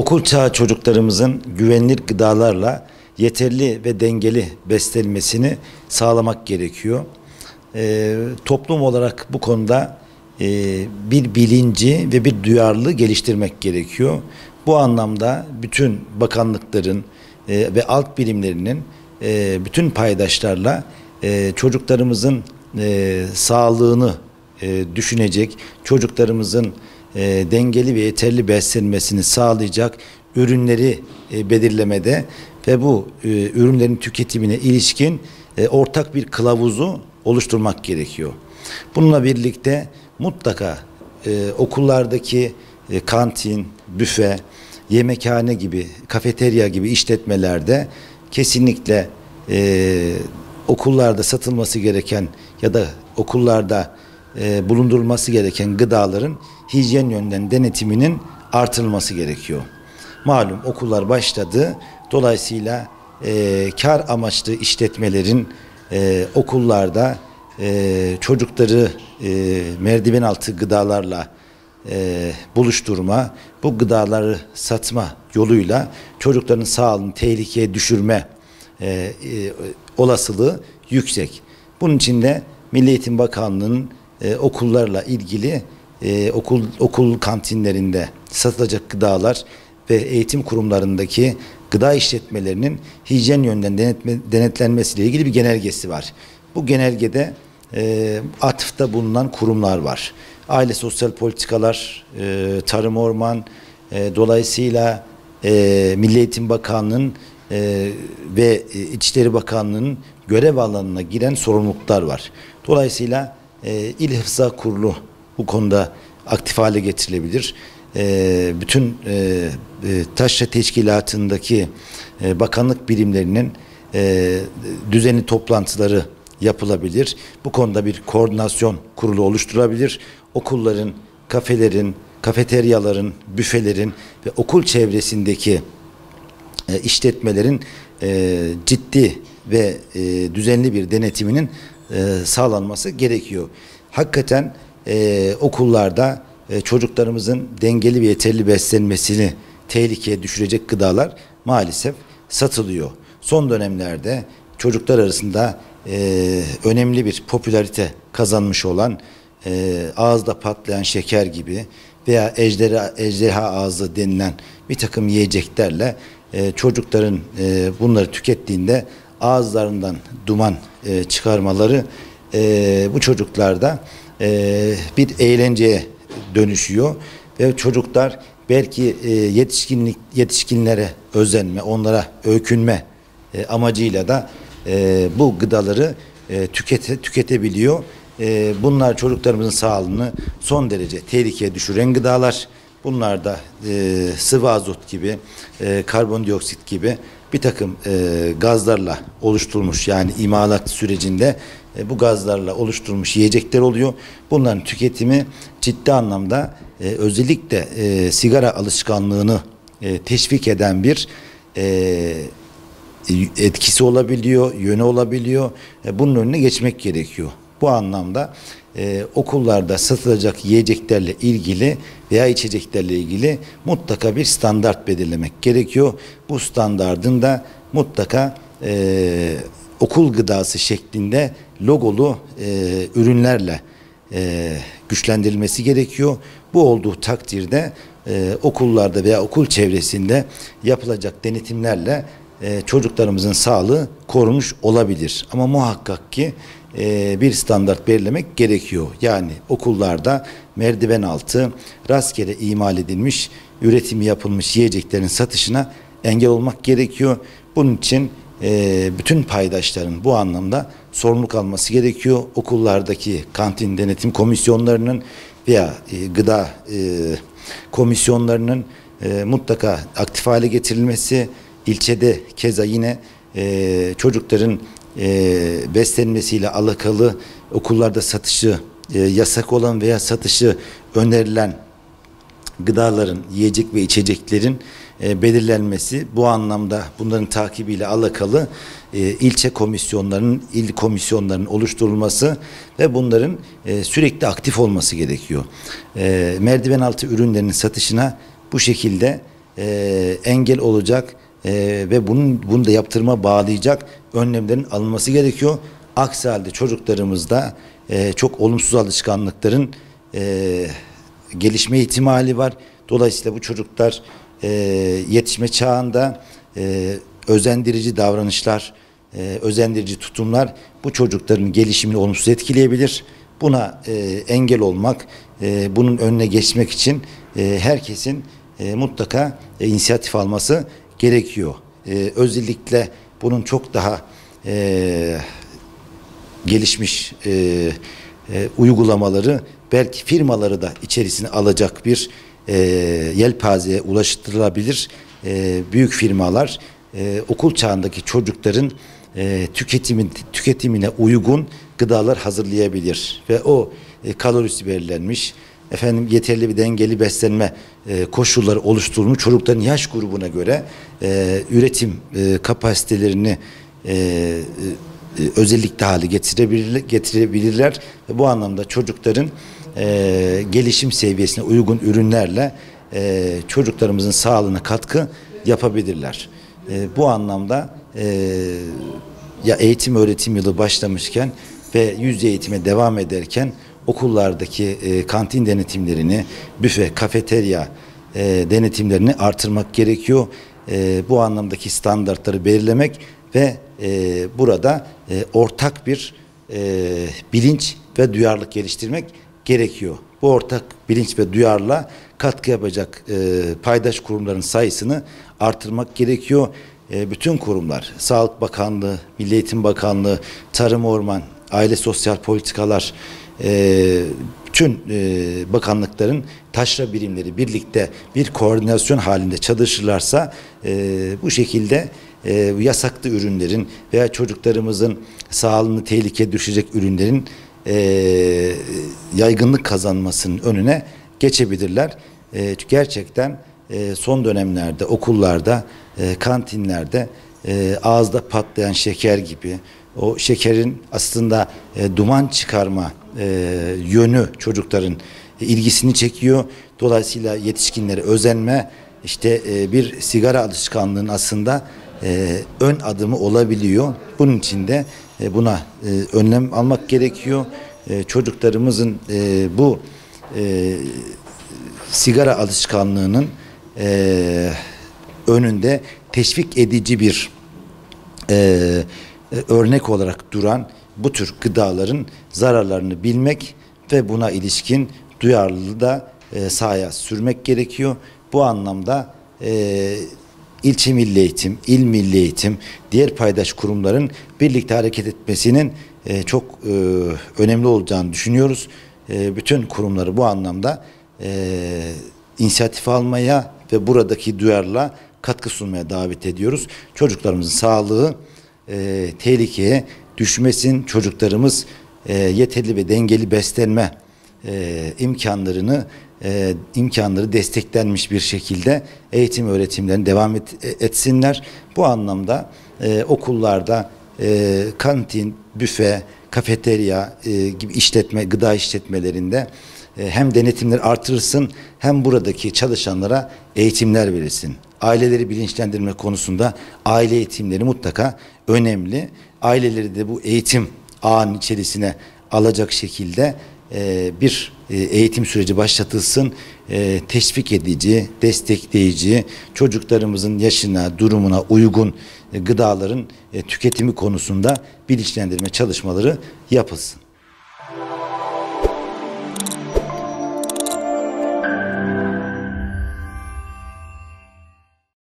Okul çağı çocuklarımızın güvenilir gıdalarla yeterli ve dengeli beslenmesini sağlamak gerekiyor. Toplum olarak bu konuda bir bilinci ve bir duyarlılığı geliştirmek gerekiyor. Bu anlamda bütün bakanlıkların ve alt birimlerinin bütün paydaşlarla çocuklarımızın sağlığını düşünecek, çocuklarımızın dengeli ve yeterli beslenmesini sağlayacak ürünleri belirlemede ve bu ürünlerin tüketimine ilişkin ortak bir kılavuzu oluşturmak gerekiyor. Bununla birlikte mutlaka okullardaki kantin, büfe, yemekhane gibi, kafeterya gibi işletmelerde kesinlikle okullarda satılması gereken ya da okullarda bulundurulması gereken gıdaların hijyen yönden denetiminin artırılması gerekiyor. Malum okullar başladı. Dolayısıyla kar amaçlı işletmelerin okullarda çocukları merdiven altı gıdalarla buluşturma, bu gıdaları satma yoluyla çocukların sağlığını tehlikeye düşürme olasılığı yüksek. Bunun için de Milli Eğitim Bakanlığı'nın okullarla ilgili okul kantinlerinde satılacak gıdalar ve eğitim kurumlarındaki gıda işletmelerinin hijyen yönden denetlenmesiyle ilgili bir genelgesi var. Bu genelgede atıfta bulunan kurumlar var. Aile Sosyal Politikalar, Tarım Orman, dolayısıyla Milli Eğitim Bakanlığı'nın ve İçişleri Bakanlığı'nın görev alanına giren sorumluluklar var. Dolayısıyla İl Hıfzı Kurulu bu konuda aktif hale getirilebilir. Bütün taşra teşkilatındaki bakanlık birimlerinin düzenli toplantıları yapılabilir. Bu konuda bir koordinasyon kurulu oluşturulabilir. Okulların, kafelerin, kafeteryaların, büfelerin ve okul çevresindeki işletmelerin ciddi ve düzenli bir denetiminin sağlanması gerekiyor. Hakikaten okullarda çocuklarımızın dengeli ve yeterli beslenmesini tehlikeye düşürecek gıdalar maalesef satılıyor. Son dönemlerde çocuklar arasında önemli bir popülarite kazanmış olan ağızda patlayan şeker gibi veya ejderha ağzı denilen bir takım yiyeceklerle çocukların bunları tükettiğinde ağızlarından duman çıkarmaları bu çocuklarda bir eğlenceye dönüşüyor ve çocuklar belki yetişkinlere özenme, onlara öykünme amacıyla da bu gıdaları tüketebiliyor. Bunlar çocuklarımızın sağlığını son derece tehlikeye düşüren gıdalar. Bunlar da sıvı azot gibi, karbondioksit gibi bir takım gazlarla oluşturulmuş, yani imalat sürecinde bu gazlarla oluşturulmuş yiyecekler oluyor. Bunların tüketimi ciddi anlamda özellikle sigara alışkanlığını teşvik eden bir etkisi olabiliyor, yönü olabiliyor. Bunun önüne geçmek gerekiyor. Bu anlamda okullarda satılacak yiyeceklerle ilgili veya içeceklerle ilgili mutlaka bir standart belirlemek gerekiyor. Bu standardın da mutlaka okul gıdası şeklinde logolu ürünlerle güçlendirilmesi gerekiyor. Bu olduğu takdirde okullarda veya okul çevresinde yapılacak denetimlerle çocuklarımızın sağlığı korunmuş olabilir. Ama muhakkak ki bir standart belirlemek gerekiyor. Yani okullarda merdiven altı rastgele imal edilmiş, üretimi yapılmış yiyeceklerin satışına engel olmak gerekiyor. Bunun için bütün paydaşların bu anlamda sorumluluk alması gerekiyor. Okullardaki kantin denetim komisyonlarının veya gıda komisyonlarının mutlaka aktif hale getirilmesi, ilçede keza yine çocukların beslenmesiyle alakalı okullarda satışı yasak olan veya satışı önerilen gıdaların, yiyecek ve içeceklerin belirlenmesi, bu anlamda bunların takibiyle alakalı ilçe komisyonlarının, il komisyonlarının oluşturulması ve bunların sürekli aktif olması gerekiyor. Merdiven altı ürünlerin satışına bu şekilde engel olacak ve bunu da yaptırıma bağlayacak önlemlerin alınması gerekiyor. Aksi halde çocuklarımızda çok olumsuz alışkanlıkların gelişme ihtimali var. Dolayısıyla bu çocuklar yetişme çağında özendirici davranışlar, özendirici tutumlar bu çocukların gelişimini olumsuz etkileyebilir. Buna engel olmak, bunun önüne geçmek için herkesin mutlaka inisiyatif alması gerekiyor. Özellikle bunun çok daha gelişmiş uygulamaları belki firmaları da içerisine alacak bir yelpazeye ulaştırılabilir. Büyük firmalar okul çağındaki çocukların tüketimine uygun gıdalar hazırlayabilir ve o kalorisi belirlenmiş, yeterli bir dengeli beslenme koşulları oluşturulmuş çocukların yaş grubuna göre üretim kapasitelerini özellikle hale getirebilirler ve bu anlamda çocukların gelişim seviyesine uygun ürünlerle çocuklarımızın sağlığına katkı yapabilirler. Bu anlamda ya eğitim öğretim yılı başlamışken ve yüz eğitime devam ederken okullardaki kantin denetimlerini, büfe, kafeterya denetimlerini artırmak gerekiyor. Bu anlamdaki standartları belirlemek ve burada ortak bir bilinç ve duyarlılık geliştirmek gerekiyor. Bu ortak bilinç ve duyarlılığa katkı yapacak paydaş kurumların sayısını artırmak gerekiyor. Bütün kurumlar, Sağlık Bakanlığı, Milli Eğitim Bakanlığı, Tarım Orman, Aile Sosyal Politikalar, bütün bakanlıkların taşra birimleri birlikte bir koordinasyon halinde çalışırlarsa bu şekilde yasaklı ürünlerin veya çocuklarımızın sağlığını tehlikeye düşecek ürünlerin yaygınlık kazanmasının önüne geçebilirler. Gerçekten son dönemlerde okullarda, kantinlerde ağızda patlayan şeker gibi o şekerin aslında duman çıkarma yönü çocukların ilgisini çekiyor. Dolayısıyla yetişkinlere özenme bir sigara alışkanlığının aslında ön adımı olabiliyor. Bunun için de buna önlem almak gerekiyor. Çocuklarımızın bu sigara alışkanlığının önünde teşvik edici bir örnek olarak duran bu tür gıdaların zararlarını bilmek ve buna ilişkin duyarlılığı da sahaya sürmek gerekiyor. Bu anlamda ilçe milli eğitim, il milli eğitim, diğer paydaş kurumların birlikte hareket etmesinin çok önemli olacağını düşünüyoruz. Bütün kurumları bu anlamda inisiyatif almaya ve buradaki duyarlılığa katkı sunmaya davet ediyoruz. Çocuklarımızın sağlığı tehlikeye düşmesin. Çocuklarımız yeterli ve dengeli beslenme imkanları desteklenmiş bir şekilde eğitim öğretimlerine devam etsinler. Bu anlamda okullarda kantin, büfe, kafeterya gibi gıda işletmelerinde hem denetimler artırılsın hem buradaki çalışanlara eğitimler verilsin. Aileleri bilinçlendirme konusunda aile eğitimleri mutlaka önemli. Aileleri de bu eğitim ağının içerisine alacak şekilde bir eğitim süreci başlatılsın. Teşvik edici, destekleyici, çocuklarımızın yaşına, durumuna uygun gıdaların tüketimi konusunda bilinçlendirme çalışmaları yapılsın.